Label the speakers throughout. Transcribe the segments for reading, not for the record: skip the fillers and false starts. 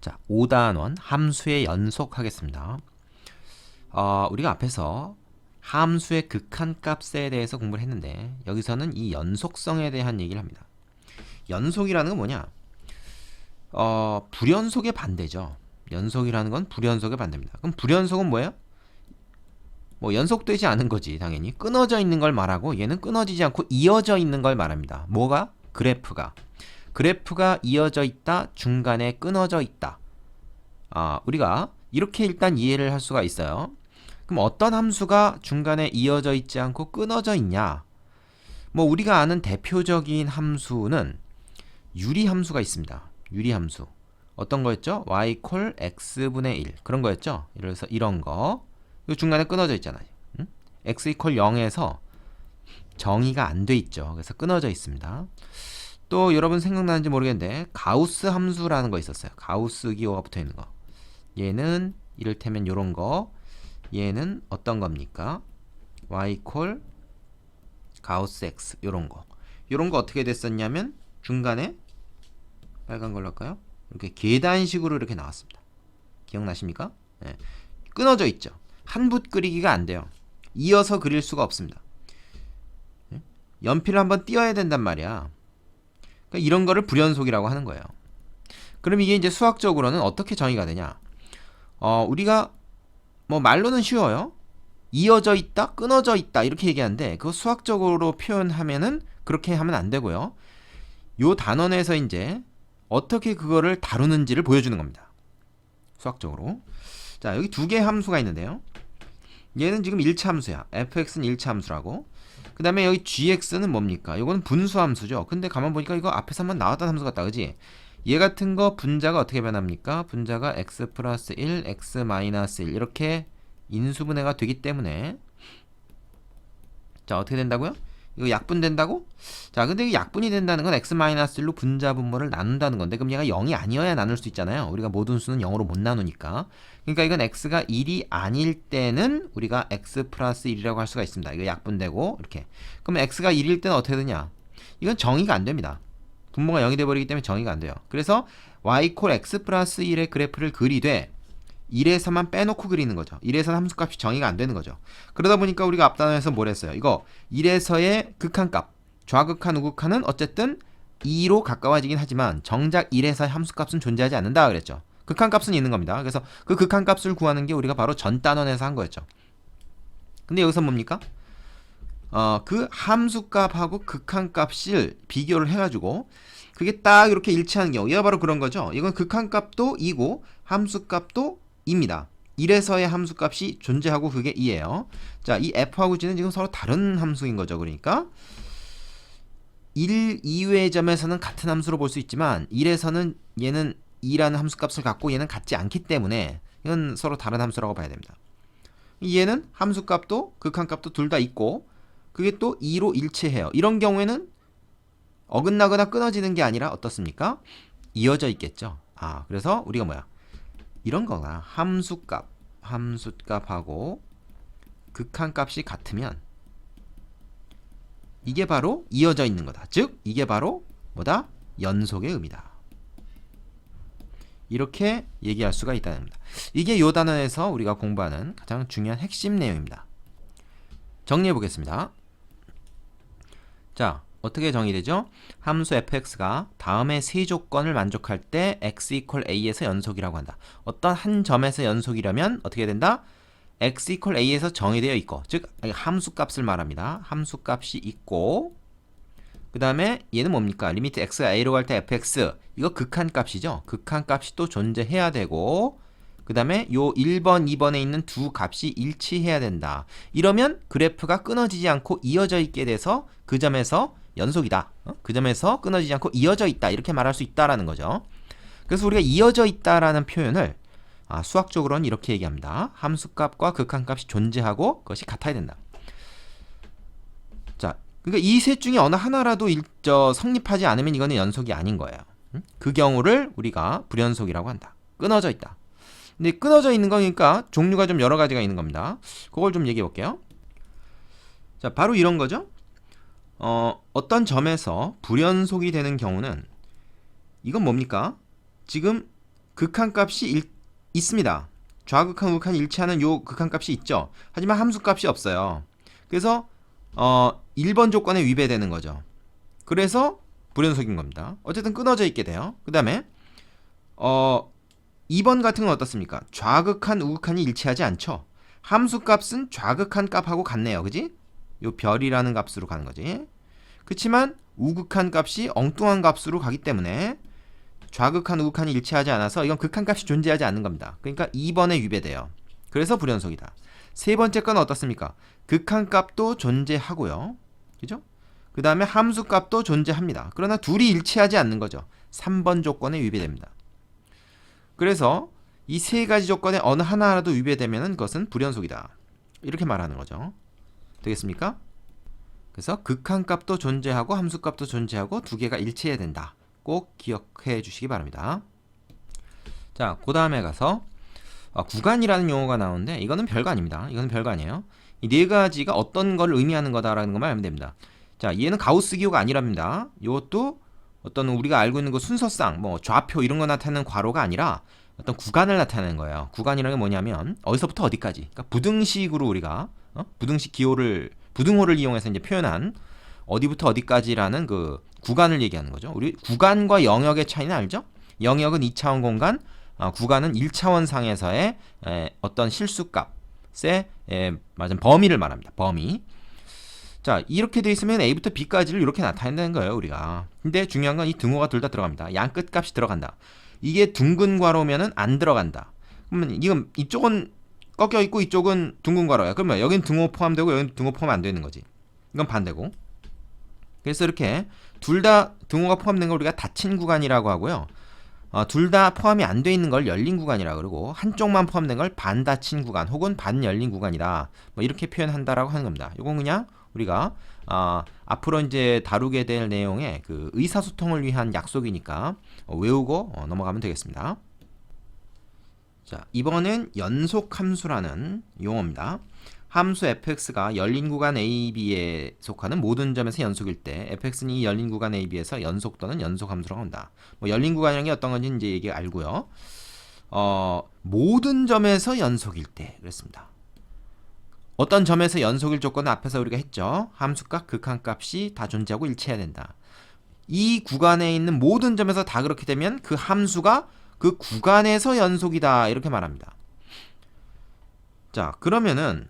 Speaker 1: 자, 5단원 함수의 연속 하겠습니다. 우리가 앞에서 함수의 극한값에 대해서 공부를 했는데 여기서는 이 연속성에 대한 얘기를 합니다. 연속이라는 건 뭐냐? 불연속의 반대죠. 연속이라는 건 불연속의 반대입니다. 그럼 불연속은 뭐예요? 뭐 연속되지 않은 거지 당연히. 끊어져 있는 걸 말하고 얘는 끊어지지 않고 이어져 있는 걸 말합니다. 뭐가? 그래프가 이어져 있다, 중간에 끊어져 있다. 우리가 이렇게 일단 이해를 할 수가 있어요. 그럼 어떤 함수가 중간에 이어져 있지 않고 끊어져 있냐? 뭐 우리가 아는 대표적인 함수는 유리함수가 있습니다. 유리함수. 어떤 거였죠? y 콜 x분의 1 그런 거였죠? 그래서 이런 거 이 중간에 끊어져 있잖아요. x 이퀄 0에서 정의가 안 돼 있죠. 그래서 끊어져 있습니다. 또 여러분 생각나는지 모르겠는데 가우스 함수라는 거 있었어요. 가우스 기호가 붙어 있는 거. 얘는 이를테면 요런 거. 얘는 어떤 겁니까? y 콜 가우스 x 요런 거. 요런 거 어떻게 됐었냐면 중간에 빨간 걸로 할까요? 이렇게 계단식으로 이렇게 나왔습니다. 기억나십니까? 네. 끊어져 있죠. 한 붓 그리기가 안 돼요. 이어서 그릴 수가 없습니다. 연필을 한번 띄어야 된단 말이야. 그러니까 이런 거를 불연속이라고 하는 거예요. 그럼 이게 이제 수학적으로는 어떻게 정의가 되냐? 우리가 뭐 말로는 쉬워요. 이어져 있다, 끊어져 있다 이렇게 얘기하는데 그거 수학적으로 표현하면은 그렇게 하면 안 되고요. 요 단원에서 이제 어떻게 그거를 다루는지를 보여주는 겁니다. 수학적으로. 자, 여기 두 개의 함수가 있는데요. 얘는 지금 1차 함수야. fx는 1차 함수라고. 그 다음에 여기 gx는 뭡니까? 이거는 분수 함수죠. 근데 가만 보니까 이거 앞에서 한번 나왔던 함수 같다. 그지? 얘 같은 거 분자가 어떻게 변합니까? 분자가 x 플러스 1, x 마이너스 1 이렇게 인수분해가 되기 때문에 자, 어떻게 된다고요? 이거 약분된다고? 자, 근데 이 약분이 된다는 건 x-1로 분자 분모를 나눈다는 건데 그럼 얘가 0이 아니어야 나눌 수 있잖아요. 우리가 모든 수는 0으로 못 나누니까. 그러니까 이건 x가 1이 아닐 때는 우리가 x 플러스 1이라고 할 수가 있습니다. 이거 약분되고 이렇게. 그럼 x가 1일 때는 어떻게 되냐? 이건 정의가 안 됩니다. 분모가 0이 돼버리기 때문에 정의가 안 돼요. 그래서 y 콜 x 플러스 1의 그래프를 그리되 1에서만 빼놓고 그리는 거죠. 1에서는 함수값이 정의가 안 되는 거죠. 그러다 보니까 우리가 앞단원에서 뭘 했어요? 이거 1에서의 극한값, 좌극한, 우극한은 어쨌든 2로 가까워지긴 하지만 정작 1에서의 함수값은 존재하지 않는다 그랬죠. 극한값은 있는 겁니다. 그래서 그 극한값을 구하는 게 우리가 바로 전 단원에서 한 거였죠. 근데 여기서 뭡니까? 그 함수값하고 극한값을 비교를 해가지고 그게 딱 이렇게 일치하는 경우 얘가 바로 그런 거죠. 이건 극한값도 2고 함수값도 2입니다. 1에서의 함수값이 존재하고 그게 2예요. 자, 이 f하고 g는 지금 서로 다른 함수인 거죠. 그러니까 1 이외의 점에서는 같은 함수로 볼 수 있지만 1에서는 얘는 2라는 함수값을 갖고 얘는 같지 않기 때문에 이건 서로 다른 함수라고 봐야 됩니다. 얘는 함수값도 극한값도 둘 다 있고 그게 또 2로 일치해요. 이런 경우에는 어긋나거나 끊어지는 게 아니라 어떻습니까? 이어져 있겠죠. 그래서 우리가 뭐야? 이런 거나 함수값하고 극한값이 같으면 이게 바로 이어져 있는 거다. 즉 이게 바로 뭐다? 연속의 의미다. 이렇게 얘기할 수가 있다는 겁니다. 이게 요 단원에서 우리가 공부하는 가장 중요한 핵심 내용입니다. 정리해 보겠습니다. 자, 어떻게 정의되죠? 함수 fx가 다음의 세 조건을 만족할 때 x 이퀄 a에서 연속이라고 한다. 어떤 한 점에서 연속이라면 어떻게 된다? x 이퀄 a에서 정의되어 있고, 즉 함수값을 말합니다. 함수값이 있고 그 다음에 얘는 뭡니까? 리미트 x가 a로 갈 때 fx 이거 극한값이죠. 극한값이 또 존재해야 되고 그 다음에 요 1번, 2번에 있는 두 값이 일치해야 된다. 이러면 그래프가 끊어지지 않고 이어져 있게 돼서 그 점에서 연속이다. 그 점에서 끊어지지 않고 이어져 있다. 이렇게 말할 수 있다라는 거죠. 그래서 우리가 이어져 있다라는 표현을 수학적으로는 이렇게 얘기합니다. 함수값과 극한값이 존재하고 그것이 같아야 된다. 자, 그러니까 이 셋 중에 어느 하나라도 성립하지 않으면 이거는 연속이 아닌 거예요. 그 경우를 우리가 불연속이라고 한다. 끊어져 있다. 근데 끊어져 있는 거니까 종류가 좀 여러 가지가 있는 겁니다. 그걸 좀 얘기해 볼게요. 자, 바로 이런 거죠. 어떤 점에서 불연속이 되는 경우는 이건 뭡니까? 지금 극한값이 있습니다. 좌극한, 우극한이 일치하는 요 극한값이 있죠. 하지만 함수값이 없어요. 그래서 1번 조건에 위배되는 거죠. 그래서 불연속인 겁니다. 어쨌든 끊어져 있게 돼요. 그 다음에 2번 같은 건 어떻습니까? 좌극한, 우극한이 일치하지 않죠. 함수값은 좌극한 값하고 같네요. 그지? 요 별이라는 값으로 가는 거지. 그렇지만 우극한 값이 엉뚱한 값으로 가기 때문에 좌극한, 우극한이 일치하지 않아서 이건 극한값이 존재하지 않는 겁니다. 그러니까 2번에 위배돼요. 그래서 불연속이다. 세 번째 건 어떻습니까? 극한값도 존재하고요. 그죠? 그 다음에 함수값도 존재합니다. 그러나 둘이 일치하지 않는 거죠. 3번 조건에 위배됩니다. 그래서 이 세 가지 조건에 어느 하나라도 위배되면 그것은 불연속이다. 이렇게 말하는 거죠. 되겠습니까? 그래서 극한값도 존재하고 함수값도 존재하고 두 개가 일치해야 된다. 꼭 기억해 주시기 바랍니다. 자, 그 다음에 가서 구간이라는 용어가 나오는데 이거는 별거 아닙니다. 이거는 별거 아니에요. 이 네 가지가 어떤 걸 의미하는 거다라는 것만 알면 됩니다. 자, 얘는 가우스 기호가 아니랍니다. 이것도 어떤 우리가 알고 있는 그 순서상 뭐 좌표 이런 거 나타내는 괄호가 아니라 어떤 구간을 나타내는 거예요. 구간이라는 게 뭐냐면 어디서부터 어디까지. 그러니까 부등식으로 우리가 부등식 기호를 부등호를 이용해서 이제 표현한 어디부터 어디까지라는 그 구간을 얘기하는 거죠. 우리 구간과 영역의 차이는 알죠? 영역은 2차원 공간, 구간은 1차원 상에서의 어떤 실수값의 맞은 범위를 말합니다. 범위. 자, 이렇게 돼 있으면 A부터 B까지를 이렇게 나타낸다는 거예요, 우리가. 근데 중요한 건 이 등호가 둘 다 들어갑니다. 양 끝값이 들어간다. 이게 둥근 괄호면은 안 들어간다. 그러면 이건 이쪽은 꺾여 있고 이쪽은 둥근 괄호야. 그러면 여긴 등호 포함되고 여긴 등호 포함 안 되는 거지. 이건 반대고. 그래서 이렇게 둘 다 등호가 포함된 걸 우리가 닫힌 구간이라고 하고요. 둘 다 포함이 안 돼 있는 걸 열린 구간이라고 그러고 한쪽만 포함된 걸 반 닫힌 구간 혹은 반 열린 구간이다. 뭐 이렇게 표현한다라고 하는 겁니다. 이건 그냥 우리가 앞으로 이제 다루게 될 내용의 그 의사소통을 위한 약속이니까 외우고 넘어가면 되겠습니다. 자, 이번엔 연속함수라는 용어입니다. 함수 fx가 열린 구간 AB에 속하는 모든 점에서 연속일 때 fx는 이 열린 구간 AB에서 연속 또는 연속함수라고 한다. 뭐 열린 구간이라는 게 어떤 건지 이제 얘기 알고요. 모든 점에서 연속일 때 그랬습니다. 어떤 점에서 연속일 조건은 앞에서 우리가 했죠. 함수값, 극한값이 다 존재하고 일치해야 된다. 이 구간에 있는 모든 점에서 다 그렇게 되면 그 함수가 그 구간에서 연속이다 이렇게 말합니다. 자, 그러면은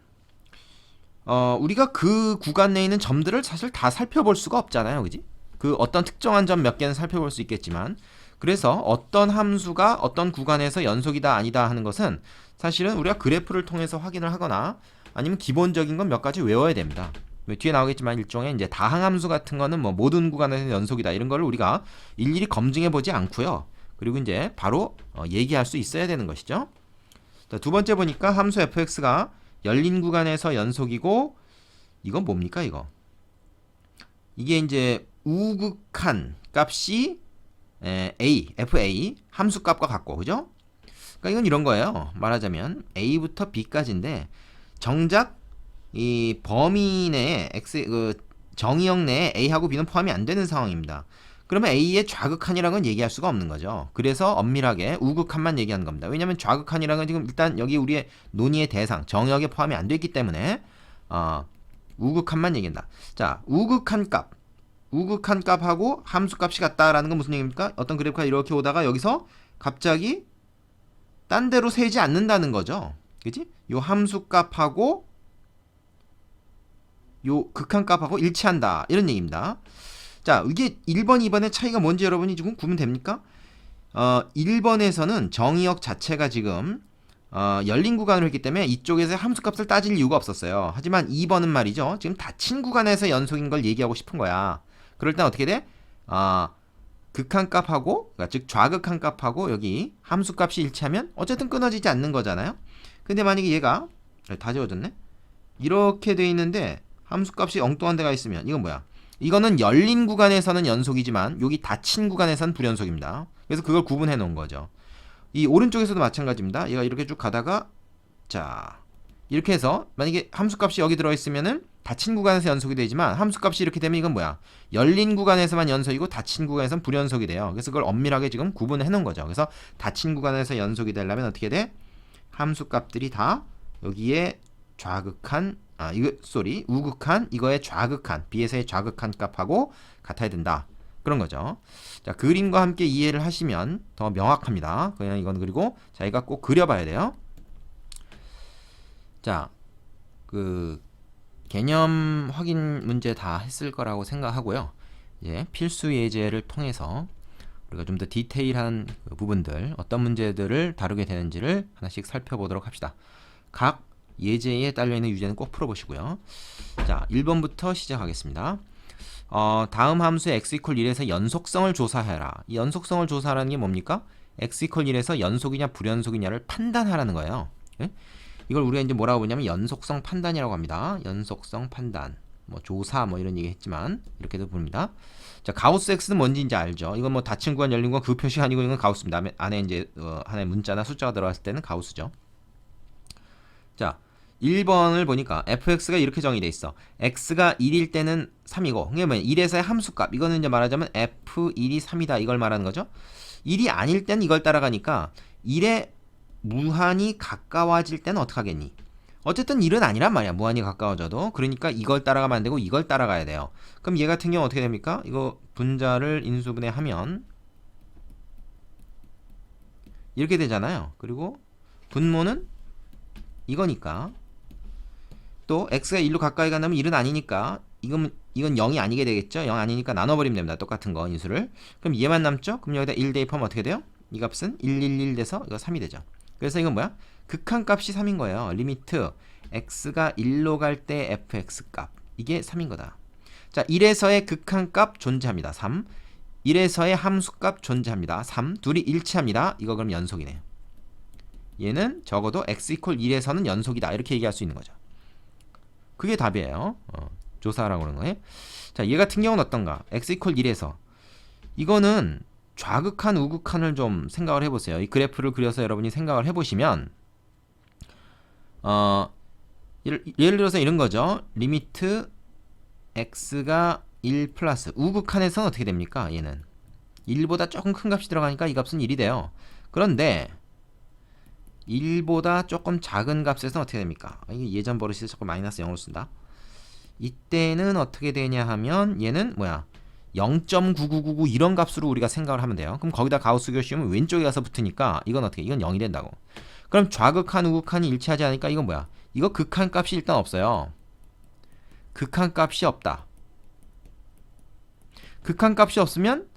Speaker 1: 우리가 그 구간 내에 있는 점들을 사실 다 살펴볼 수가 없잖아요. 그지? 그 어떤 특정한 점 몇 개는 살펴볼 수 있겠지만 그래서 어떤 함수가 어떤 구간에서 연속이다 아니다 하는 것은 사실은 우리가 그래프를 통해서 확인을 하거나 아니면 기본적인 건 몇 가지 외워야 됩니다. 뒤에 나오겠지만 일종의 이제 다항함수 같은 거는 뭐 모든 구간에서 연속이다 이런 걸 우리가 일일이 검증해 보지 않고요. 그리고 이제 바로 얘기할 수 있어야 되는 것이죠. 자, 두 번째 보니까 함수 fx가 열린 구간에서 연속이고 이건 뭡니까 이거? 이게 이제 우극한 값이 fa 함수값과 같고 그죠? 그러니까 이건 이런 거예요. 말하자면 a부터 b까지인데 정작 이 범위 내에 그 정의역 내에 a하고 b는 포함이 안 되는 상황입니다. 그러면 a의 좌극한이라는 건 얘기할 수가 없는 거죠. 그래서 엄밀하게 우극한만 얘기하는 겁니다. 왜냐하면 좌극한이라는 건 지금 일단 여기 우리의 논의의 대상 정역에 포함이 안 됐기 때문에 우극한만 얘기한다. 자, 우극한 값하고 함수값이 같다라는 건 무슨 얘기입니까? 어떤 그래프가 이렇게 오다가 여기서 갑자기 딴 데로 새지 않는다는 거죠. 그지? 요 함수값하고 요 극한값하고 일치한다 이런 얘기입니다. 자, 이게 1번, 2번의 차이가 뭔지 여러분이 지금 구분 됩니까? 1번에서는 정의역 자체가 지금 열린 구간으로 했기 때문에 이쪽에서 함수값을 따질 이유가 없었어요. 하지만 2번은 말이죠. 지금 닫힌 구간에서 연속인 걸 얘기하고 싶은 거야. 그럴 땐 어떻게 돼? 극한값하고 그러니까 즉 좌극한값하고 여기 함수값이 일치하면 어쨌든 끊어지지 않는 거잖아요. 근데 만약에 얘가 다 지워졌네? 이렇게 돼 있는데 함수값이 엉뚱한 데가 있으면 이건 뭐야? 이거는 열린 구간에서는 연속이지만 여기 닫힌 구간에서는 불연속입니다. 그래서 그걸 구분해 놓은 거죠. 이 오른쪽에서도 마찬가지입니다. 얘가 이렇게 쭉 가다가 자 이렇게 해서 만약에 함수값이 여기 들어있으면은 닫힌 구간에서 연속이 되지만 함수값이 이렇게 되면 이건 뭐야? 열린 구간에서만 연속이고 닫힌 구간에서는 불연속이 돼요. 그래서 그걸 엄밀하게 지금 구분을 해놓은 거죠. 그래서 닫힌 구간에서 연속이 되려면 어떻게 돼? 함수값들이 다 여기에 좌극한 우극한 이거의 좌극한 b에서의 좌극한 값하고 같아야 된다. 그런 거죠. 자, 그림과 함께 이해를 하시면 더 명확합니다. 그냥 이건 그리고 자기가 꼭 그려봐야 돼요. 자, 그 개념 확인 문제 다 했을 거라고 생각하고요. 이제 필수 예제를 통해서 우리가 좀 더 디테일한 그 부분들, 어떤 문제들을 다루게 되는지를 하나씩 살펴보도록 합시다. 각 예제에 딸려있는 유제는 꼭 풀어보시고요. 자, 1번부터 시작하겠습니다. 다음 함수의 x = 1에서 연속성을 조사해라. 이 연속성을 조사하라는 게 뭡니까? x = 1에서 연속이냐 불연속이냐를 판단하라는 거예요. 예? 이걸 우리가 이제 뭐라고 보냐면 연속성 판단이라고 합니다. 연속성 판단. 뭐 조사 뭐 이런 얘기 했지만 이렇게도 부릅니다. 자, 가우스 x는 뭔지 이제 알죠. 이건 뭐 닫힌 구간 열린 구간 그 표시가 아니고 이건 가우스입니다. 안에 이제 하나의 문자나 숫자가 들어갔을 때는 가우스죠. 자, 1번을 보니까 fx가 이렇게 정의돼 있어. x가 1일 때는 3이고 그게 뭐냐? 1에서의 함수값. 이거는 이제 말하자면 f1이 3이다. 이걸 말하는 거죠. 1이 아닐 때는 이걸 따라가니까 1에 무한히 가까워질 때는 어떻게 하겠니? 어쨌든 1은 아니란 말이야. 무한히 가까워져도. 그러니까 이걸 따라가면 안 되고 이걸 따라가야 돼요. 그럼 얘 같은 경우 어떻게 됩니까? 이거 분자를 인수분해하면 이렇게 되잖아요. 그리고 분모는 이거니까 또 x가 1로 가까이 간다면 1은 아니니까 이건 0이 아니게 되겠죠. 0 아니니까 나눠버리면 됩니다. 똑같은 거 인수를. 그럼 얘만 남죠? 그럼 여기다 1 대입하면 어떻게 돼요? 이 값은 111 돼서 이거 3이 되죠. 그래서 이건 뭐야? 극한값이 3인 거예요. 리미트 x가 1로 갈 때 fx 값. 이게 3인 거다. 자, 1에서의 극한값 존재합니다. 3. 1에서의 함수값 존재합니다. 3. 둘이 일치합니다. 이거 그럼 연속이네요. 얘는 적어도 x = 1에서는 연속이다. 이렇게 얘기할 수 있는 거죠. 그게 답이에요. 조사하라고 그러는 거예요. 자, 얘 같은 경우는 어떤가? x = 1에서 이거는 좌극한 우극한을 좀 생각을 해보세요. 이 그래프를 그려서 여러분이 생각을 해보시면 예를 들어서 이런 거죠. 리미트 x가 1 플러스 우극한에서는 어떻게 됩니까? 얘는 1보다 조금 큰 값이 들어가니까 이 값은 1이 돼요. 그런데 1보다 조금 작은 값에서는 어떻게 됩니까? 이게 예전 버릇이 자꾸 마이너스 0을 쓴다. 이때는 어떻게 되냐 하면 얘는 뭐야? 0.9999 이런 값으로 우리가 생각을 하면 돼요. 그럼 거기다 가우스 교시면 왼쪽에 가서 붙으니까 이건 어떻게? 이건 0이 된다고. 그럼 좌극한 우극한이 일치하지 않으니까 이건 뭐야? 이거 극한 값이 일단 없어요. 극한 값이 없다. 극한 값이 없으면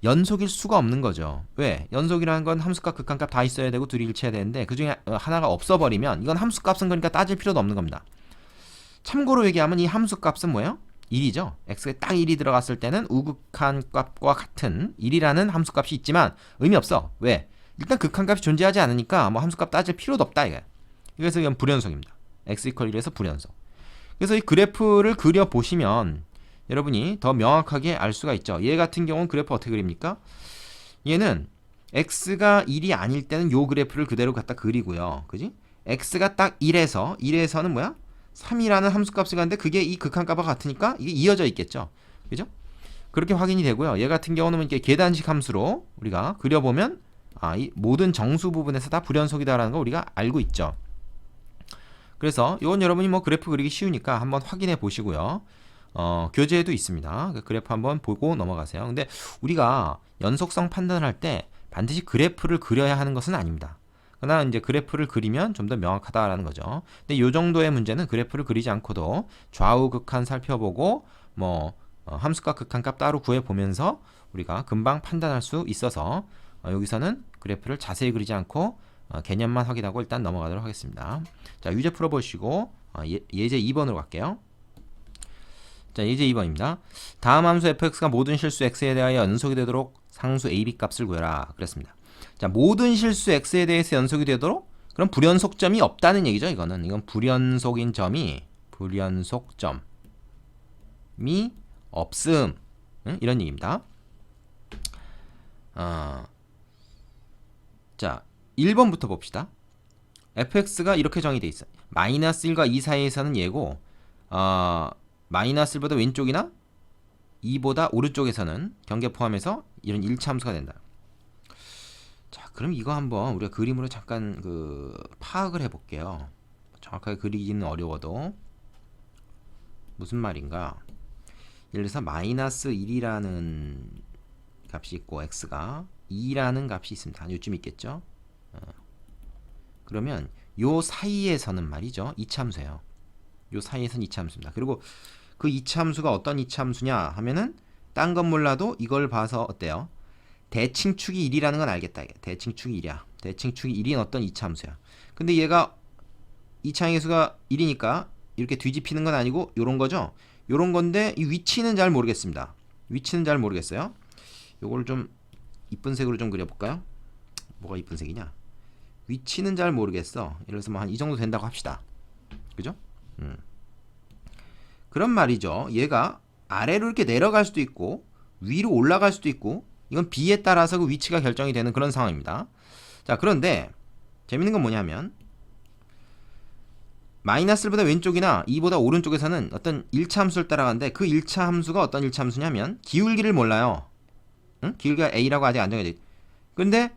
Speaker 1: 연속일 수가 없는 거죠. 왜? 연속이라는 건 함수값 극한값 다 있어야 되고 둘이 일치해야 되는데 그 중에 하나가 없어버리면 이건 함수값은 그러니까 따질 필요도 없는 겁니다. 참고로 얘기하면 이 함수값은 뭐예요? 1이죠. x가 딱 1이 들어갔을 때는 우극한 값과 같은 1이라는 함수값이 있지만 의미 없어. 왜? 일단 극한값이 존재하지 않으니까 뭐 함수값 따질 필요도 없다 이거야. 그래서 이건 불연속입니다. x = 1에서 불연속. 그래서 이 그래프를 그려보시면 여러분이 더 명확하게 알 수가 있죠. 얘 같은 경우는 그래프 어떻게 그립니까? 얘는 x가 1이 아닐 때는 요 그래프를 그대로 갖다 그리고요. 그지? x가 딱 1에서는 뭐야? 3이라는 함수값을 가는데 그게 이 극한값과 같으니까 이게 이어져 있겠죠. 그죠? 그렇게 확인이 되고요. 얘 같은 경우는 이렇게 계단식 함수로 우리가 그려보면 이 모든 정수 부분에서 다 불연속이다라는 거 우리가 알고 있죠. 그래서 이건 여러분이 뭐 그래프 그리기 쉬우니까 한번 확인해 보시고요. 교재에도 있습니다. 그래프 한번 보고 넘어가세요. 근데 우리가 연속성 판단할 때 반드시 그래프를 그려야 하는 것은 아닙니다. 그러나 이제 그래프를 그리면 좀 더 명확하다라는 거죠. 근데 이 정도의 문제는 그래프를 그리지 않고도 좌우 극한 살펴보고 뭐 함수값 극한값 따로 구해 보면서 우리가 금방 판단할 수 있어서 여기서는 그래프를 자세히 그리지 않고 개념만 확인하고 일단 넘어가도록 하겠습니다. 자, 유제 풀어보시고 예제 2번으로 갈게요. 자, 예제 2번입니다. 다음 함수 fx가 모든 실수 x에 대하여 연속이 되도록 상수 a, b 값을 구해라. 그랬습니다. 자, 모든 실수 x에 대해서 연속이 되도록? 그럼 불연속점이 없다는 얘기죠. 이건 불연속인 점이 불연속점이 없음. 이런 얘기입니다. 자, 1번부터 봅시다. fx가 이렇게 정의돼 있어. 마이너스 1과 2 사이에서는 얘고 마이너스 1보다 왼쪽이나 2보다 오른쪽에서는 경계 포함해서 이런 1차 함수가 된다. 자, 그럼 이거 한번 우리가 그림으로 잠깐 파악을 해볼게요. 정확하게 그리기는 어려워도 무슨 말인가? 예를 들어서 마이너스 1이라는 값이 있고 x가 2라는 값이 있습니다. 요쯤 있겠죠? 그러면 요 사이에서는 말이죠. 2차 함수예요. 요 사이에서는 2차 함수입니다. 그리고 그 2차 함수가 어떤 2차 함수냐 하면은 딴 건 몰라도 이걸 봐서 어때요? 대칭축이 1이라는 건 알겠다. 대칭축이 1이야. 대칭축이 1인 어떤 2차 함수야. 근데 얘가 2차 행수가 1이니까 이렇게 뒤집히는 건 아니고 요런 거죠. 요런 건데 이 위치는 잘 모르겠습니다. 위치는 잘 모르겠어요. 요걸 좀 이쁜 색으로 좀 그려볼까요? 뭐가 이쁜 색이냐? 위치는 잘 모르겠어. 예를 들어서 뭐 한 이 정도 된다고 합시다. 그죠? 그런 말이죠. 얘가 아래로 이렇게 내려갈 수도 있고 위로 올라갈 수도 있고 이건 B에 따라서 그 위치가 결정이 되는 그런 상황입니다. 자, 그런데 재밌는 건 뭐냐면 마이너스 1보다 왼쪽이나 2보다 오른쪽에서는 어떤 1차 함수를 따라가는데 그 1차 함수가 어떤 1차 함수냐면 기울기를 몰라요. 응? 기울기가 A라고 아직 안 정해져 있. 근데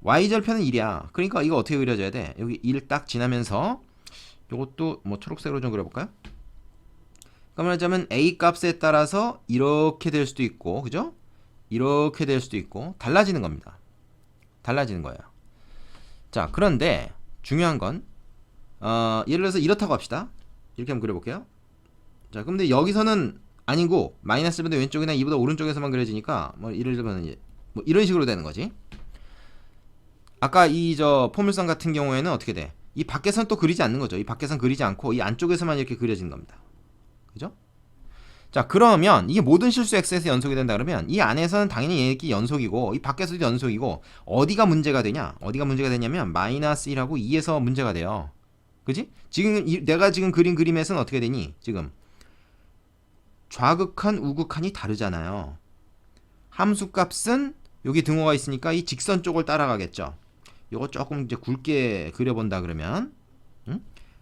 Speaker 1: Y절편은 1이야. 그러니까 이거 어떻게 그려줘야 돼? 여기 1 딱 지나면서 요것도 뭐 초록색으로 좀 그려볼까요? 그러니까 말하자면 A 값에 따라서 이렇게 될 수도 있고, 그죠? 이렇게 될 수도 있고 달라지는 겁니다. 달라지는 거예요. 자, 그런데 중요한 건 예를 들어서 이렇다고 합시다. 이렇게 한번 그려볼게요. 자, 근데 여기서는 아니고 마이너스 1보다 왼쪽이나 2보다 오른쪽에서만 그려지니까 뭐 예를 들면 뭐 이런 식으로 되는 거지. 아까 이 포물선 같은 경우에는 어떻게 돼? 이 밖에선 또 그리지 않는 거죠. 이 밖에선 그리지 않고 이 안쪽에서만 이렇게 그려지는 겁니다. 그죠? 자, 그러면 이게 모든 실수 x에서 연속이 된다 그러면 이 안에서는 당연히 얘기 연속이고 이 밖에서도 연속이고 어디가 문제가 되냐? 어디가 문제가 되냐면 마이너스 1하고 2에서 문제가 돼요. 그지? 지금 내가 지금 그린 그림에서는 어떻게 되니? 지금 좌극한 우극한이 다르잖아요. 함수값은 여기 등호가 있으니까 이 직선 쪽을 따라가겠죠. 요거 조금 이제 굵게 그려본다 그러면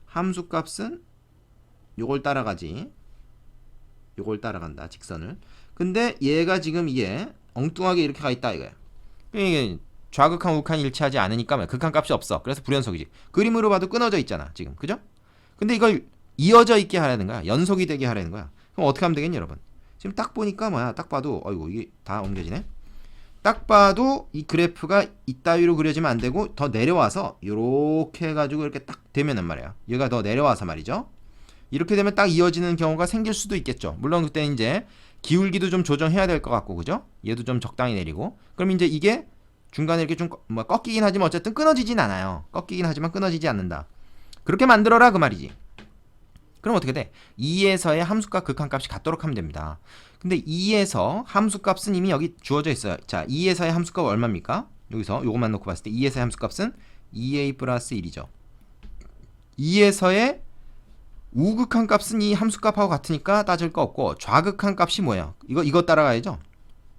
Speaker 1: 함수값은 요걸 따라가지. 요걸 따라간다. 직선을. 근데 얘가 지금 이게 엉뚱하게 이렇게 가 있다 이거야. 이게 좌극한 우극한이 일치하지 않으니까 극한값이 없어. 그래서 불연속이지. 그림으로 봐도 끊어져 있잖아 지금. 그죠? 근데 이걸 이어져 있게 하라는 거야. 연속이 되게 하라는 거야. 그럼 어떻게 하면 되겠니 여러분? 지금 딱 보니까 뭐야. 딱 봐도 어이구 이게 다 옮겨지네. 딱 봐도 이 그래프가 이따위로 그려지면 안 되고 더 내려와서 요렇게 해가지고 이렇게 딱 되면은 말이야. 얘가 더 내려와서 말이죠. 이렇게 되면 딱 이어지는 경우가 생길 수도 있겠죠. 물론 그때 이제 기울기도 좀 조정해야 될 것 같고, 그죠? 얘도 좀 적당히 내리고. 그럼 이제 이게 중간에 이렇게 좀 뭐 꺾이긴 하지만 어쨌든 끊어지진 않아요. 꺾이긴 하지만 끊어지지 않는다. 그렇게 만들어라 그 말이지. 그럼 어떻게 돼? 2에서의 함수값 극한값이 같도록 하면 됩니다. 근데 2에서 함수값은 이미 여기 주어져 있어요. 자, 2에서의 함수값 얼마입니까? 여기서 요것만 놓고 봤을 때 2에서의 함수값은 2a 플러스 1이죠. 2에서의 우극한 값은 이 함수값하고 같으니까 따질 거 없고 좌극한 값이 뭐예요? 이거 따라가야죠.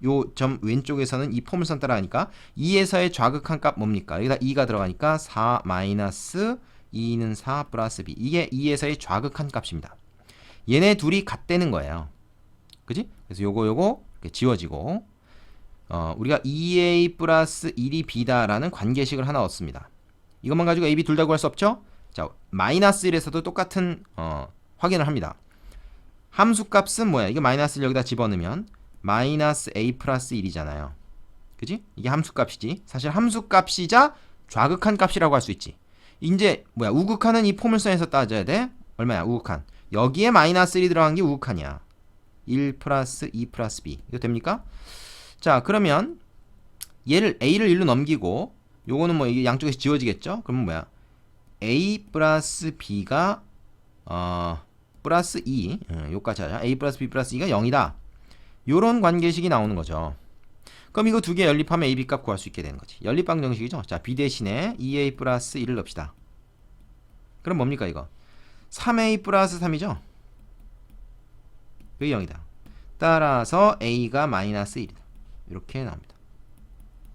Speaker 1: 요 점 왼쪽에서는 이 포물선 따라가니까 2에서의 좌극한 값 뭡니까? 여기다 2가 들어가니까 4 마이너스 2는 4 플러스 b. 이게 2에서의 좌극한 값입니다. 얘네 둘이 같다는 거예요. 그지? 그래서 요거 이렇게 지워지고 우리가 2a 플러스 1이 b다라는 관계식을 하나 얻습니다. 이것만 가지고 a, b 둘 다 구할 수 없죠? 자, 마이너스 1에서도 똑같은 확인을 합니다. 함수값은 뭐야? 이게 마이너스 1 여기다 집어넣으면 마이너스 a 플러스 1이잖아요. 그지? 이게 함수값이지. 사실 함수값이자 좌극한 값이라고 할 수 있지. 이제 뭐야? 우극한은 이 포물선에서 따져야 돼. 얼마야? 우극한. 여기에 마이너스 1이 들어간 게 우극한이야. 1 플러스 2 플러스 b. 이거 됩니까? 자, 그러면 얘를 a를 1로 넘기고 요거는 뭐 이게 양쪽에서 지워지겠죠? 그러면 뭐야? a 플러스 b가 플러스 2 요까지 하자. a 플러스 b 플러스 2가 0이다. 요런 관계식이 나오는 거죠. 그럼 이거 두 개 연립하면 a, b 값 구할 수 있게 되는 거지. 연립방정식이죠. 자, b 대신에 2a 플러스 1을 넣읍시다. 그럼 뭡니까 이거? 3a 플러스 3이죠. 그게 0이다. 따라서 a가 마이너스 1이다. 이렇게 나옵니다.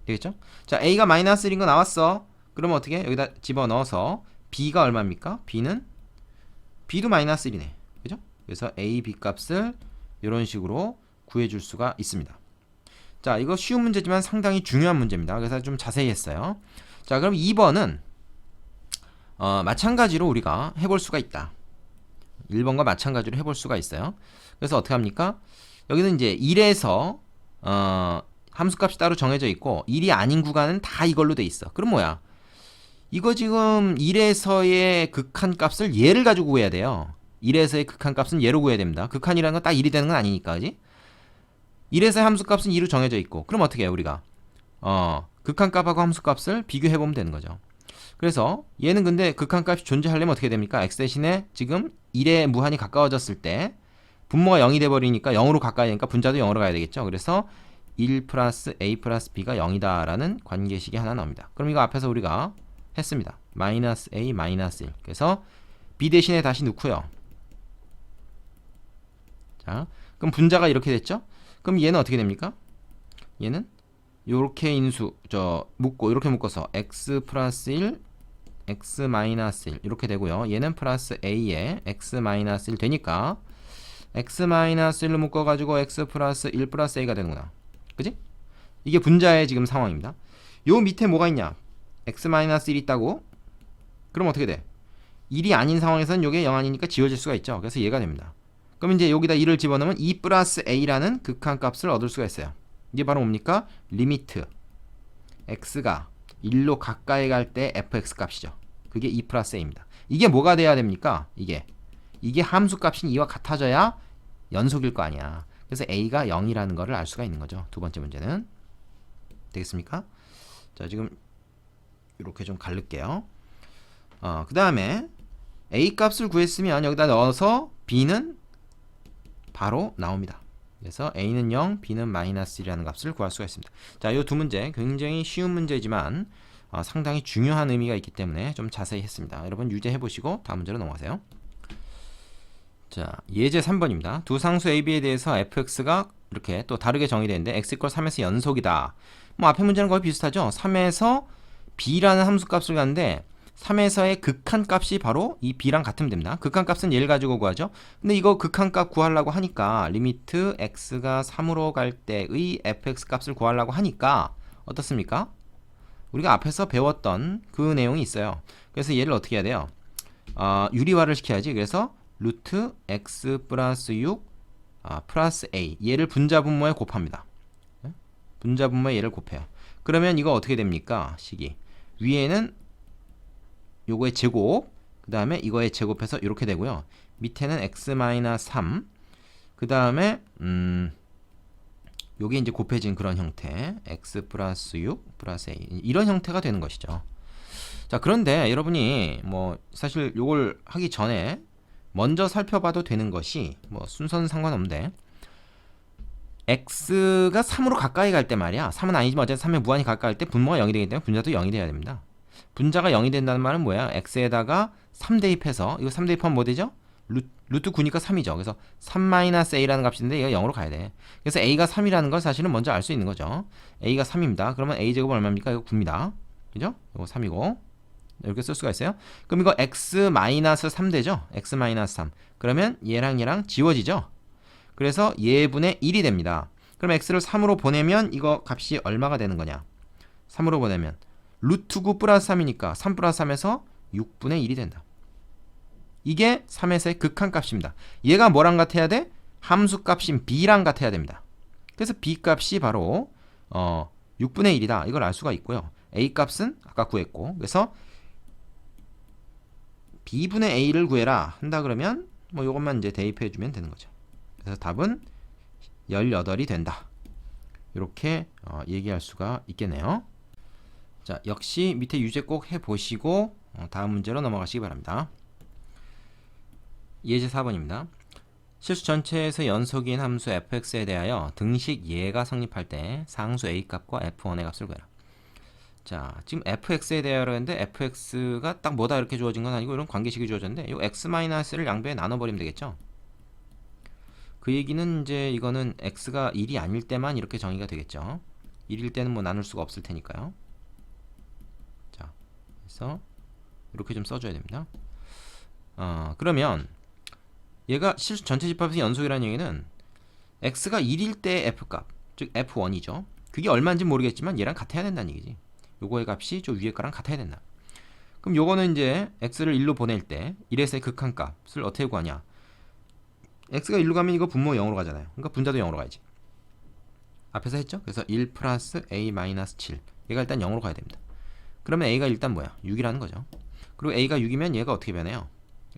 Speaker 1: 되겠죠? 자, a가 마이너스 1인 거 나왔어. 그러면 어떻게? 여기다 집어넣어서 b가 얼마입니까? b도 마이너스 1이네. 그죠? 그래서 a, b 값을 이런 식으로 구해줄 수가 있습니다. 자, 이거 쉬운 문제지만 상당히 중요한 문제입니다. 그래서 좀 자세히 했어요. 자, 그럼 2번은 마찬가지로 우리가 해볼 수가 있다. 1번과 마찬가지로 해볼 수가 있어요. 그래서 어떻게 합니까? 여기는 이제 1에서 함수값이 따로 정해져 있고 1이 아닌 구간은 다 이걸로 돼 있어. 그럼 뭐야? 이거 지금 1에서의 극한값을 얘를 가지고 구해야 돼요. 1에서의 극한값은 얘로 구해야 됩니다. 극한이라는 건 딱 1이 되는 건 아니니까, 그지? 1에서의 함수값은 2로 정해져 있고 그럼 어떻게 해요, 우리가? 극한값하고 함수값을 비교해보면 되는 거죠. 그래서 얘는 근데 극한값이 존재하려면 어떻게 됩니까? x 대신에 지금 1에 무한히 가까워졌을 때 분모가 0이 돼버리니까 0으로 가까이 되니까 분자도 0으로 가야 되겠죠. 그래서 1 플러스 a 플러스 b가 0이다 라는 관계식이 하나 나옵니다. 그럼 이거 앞에서 우리가 했습니다. 마이너스 a 마이너스 1. 그래서 b 대신에 다시 넣고요. 자, 그럼 분자가 이렇게 됐죠? 그럼 얘는 어떻게 됩니까? 얘는 요렇게 묶고 이렇게 묶어서 x 플러스 1 x 마이너스 1 이렇게 되고요. 얘는 플러스 a에 x 마이너스 1 되니까 x 마이너스 1로 묶어가지고 x 플러스 1 플러스 a가 되는구나. 그지? 이게 분자의 지금 상황입니다. 요 밑에 뭐가 있냐? x 마이너스 1 있다고? 그럼 어떻게 돼? 1이 아닌 상황에서는 요게 0 아니니까 지워질 수가 있죠. 그래서 얘가 됩니다. 그럼 이제 여기다 2를 집어넣으면 2 플러스 a라는 극한값을 얻을 수가 있어요. 이게 바로 뭡니까? 리미트 x가 1로 가까이 갈 때 fx 값이죠. 그게 2 플러스 a입니다. 이게 뭐가 돼야 됩니까? 이게 함수값인 2와 같아져야 연속일 거 아니야. 그래서 a가 0이라는 거를 알 수가 있는 거죠. 두 번째 문제는. 되겠습니까? 자, 지금 이렇게 좀 갈를게요. 그 다음에 a 값을 구했으면 여기다 넣어서 b는 바로 나옵니다. 그래서 a는 0, b는 마이너스 1이라는 값을 구할 수가 있습니다. 자, 이 두 문제 굉장히 쉬운 문제지만 상당히 중요한 의미가 있기 때문에 좀 자세히 했습니다. 여러분 유제 해보시고 다음 문제로 넘어가세요. 자, 예제 3번입니다. 두 상수 a, b에 대해서 fx가 이렇게 또 다르게 정의되는데 x = 3에서 연속이다. 뭐 앞에 문제는 거의 비슷하죠. 3에서 b라는 함수값을 갖는데 3에서의 극한값이 바로 이 b랑 같으면 됩니다. 극한값은 얘를 가지고 구하죠. 근데 이거 극한값 구하려고 하니까 리미트 x가 3으로 갈 때의 fx 값을 구하려고 하니까 어떻습니까? 우리가 앞에서 배웠던 그 내용이 있어요. 그래서 얘를 어떻게 해야 돼요? 유리화를 시켜야지. 그래서 루트 x 플러스 6 플러스 a 얘를 분자 분모에 곱합니다. 분자 분모에 얘를 곱해요. 그러면 이거 어떻게 됩니까? 식이 위에는 요거의 제곱, 그 다음에 이거의 제곱해서 이렇게 되고요. 밑에는 x-3, 그 다음에 요게 이제 곱해진 그런 형태, x 플러스 6 플러스 a 이런 형태가 되는 것이죠. 자, 그런데 여러분이 뭐 사실 요걸 하기 전에 먼저 살펴봐도 되는 것이 뭐 순서는 상관없는데 x가 3으로 가까이 갈 때 말이야. 3은 아니지만 어쨌든 3에 무한히 가까이 갈 때 분모가 0이 되기 때문에 분자도 0이 돼야 됩니다. 분자가 0이 된다는 말은 뭐야? x에다가 3 대입해서 이거 3 대입하면 뭐 되죠? 루트 9니까 3이죠. 그래서 3-a라는 값이 있는데 얘가 0으로 가야 돼. 그래서 a가 3이라는 걸 사실은 먼저 알 수 있는 거죠. a가 3입니다. 그러면 a제곱은 얼마입니까? 이거 9입니다. 그죠? 이거 3이고 이렇게 쓸 수가 있어요. 그럼 이거 x-3 되죠? x-3 그러면 얘랑 지워지죠? 그래서 얘분의 1이 됩니다. 그럼 x를 3으로 보내면 이거 값이 얼마가 되는 거냐? 3으로 보내면 루트 9 플러스 3이니까 3 플러스 3에서 6분의 1이 된다. 이게 3에서의 극한값입니다. 얘가 뭐랑 같아야 돼? 함수값인 b랑 같아야 됩니다. 그래서 b값이 바로 6분의 1이다. 이걸 알 수가 있고요. a값은 아까 구했고 그래서 b분의 a를 구해라 한다 그러면 뭐 이것만 이제 대입해 주면 되는 거죠. 그래서 답은 18이 된다. 이렇게 얘기할 수가 있겠네요. 자, 역시 밑에 유제 꼭 해보시고 다음 문제로 넘어가시기 바랍니다. 예제 4번입니다. 실수 전체에서 연속인 함수 fx에 대하여 등식 예가 성립할 때 상수 a값과 f1의 값을 구해라. 자, 지금 fx에 대하여 했는데 fx가 딱 뭐다 이렇게 주어진 건 아니고 이런 관계식이 주어졌는데 이 x-를 양배에 나눠버리면 되겠죠. 그 얘기는 이제 이거는 x가 1이 아닐 때만 이렇게 정의가 되겠죠. 1일 때는 뭐 나눌 수가 없을 테니까요. 자, 그래서 이렇게 좀 써줘야 됩니다. 그러면 얘가 전체 집합에서 연속이라는 얘기는 x가 1일 때 f값, 즉 f1이죠. 그게 얼마인지 모르겠지만 얘랑 같아야 된다는 얘기지. 요거의 값이 저 위에 거랑 같아야 된다. 그럼 요거는 이제 x를 1로 보낼 때 1에서의 극한값을 어떻게 구하냐. x가 1로 가면 이거 분모 0으로 가잖아요. 그러니까 분자도 0으로 가야지. 앞에서 했죠? 그래서 1 플러스 a 마이너스 7. 얘가 일단 0으로 가야 됩니다. 그러면 a가 일단 뭐야? 6이라는 거죠. 그리고 a가 6이면 얘가 어떻게 변해요?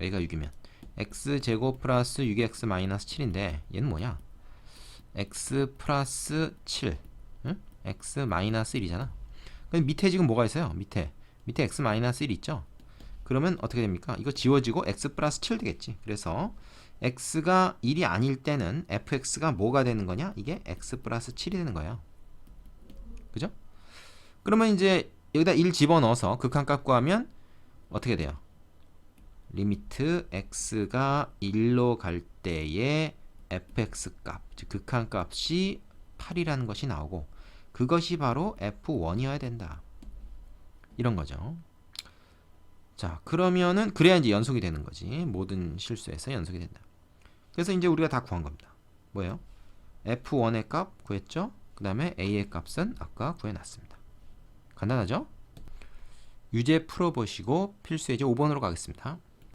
Speaker 1: a가 6이면 x제곱 플러스 6x 마이너스 7인데 얘는 뭐냐? x 플러스 7 응? x 마이너스 1이잖아. 근데 밑에 지금 뭐가 있어요? 밑에 x 마이너스 1 있죠? 그러면 어떻게 됩니까? 이거 지워지고 x 플러스 7 되겠지. 그래서 x가 1이 아닐 때는 fx가 뭐가 되는 거냐? 이게 x 플러스 7이 되는 거예요. 그죠? 그러면 이제 여기다 1 집어넣어서 극한값 구하면 어떻게 돼요? 리미트 x가 1로 갈 때의 fx 값, 즉 극한값이 8이라는 것이 나오고 그것이 바로 f1이어야 된다. 이런 거죠. 자, 그러면은 그래야 이제 연속이 되는 거지. 모든 실수에서 연속이 된다. 그래서 이제 우리가 다 구한 겁니다. 뭐예요? f1의 값 구했죠? 그 다음에 a의 값은 아까 구해놨습니다. 간단하죠? 유제 풀어보시고 필수 예제 5번으로 가겠습니다.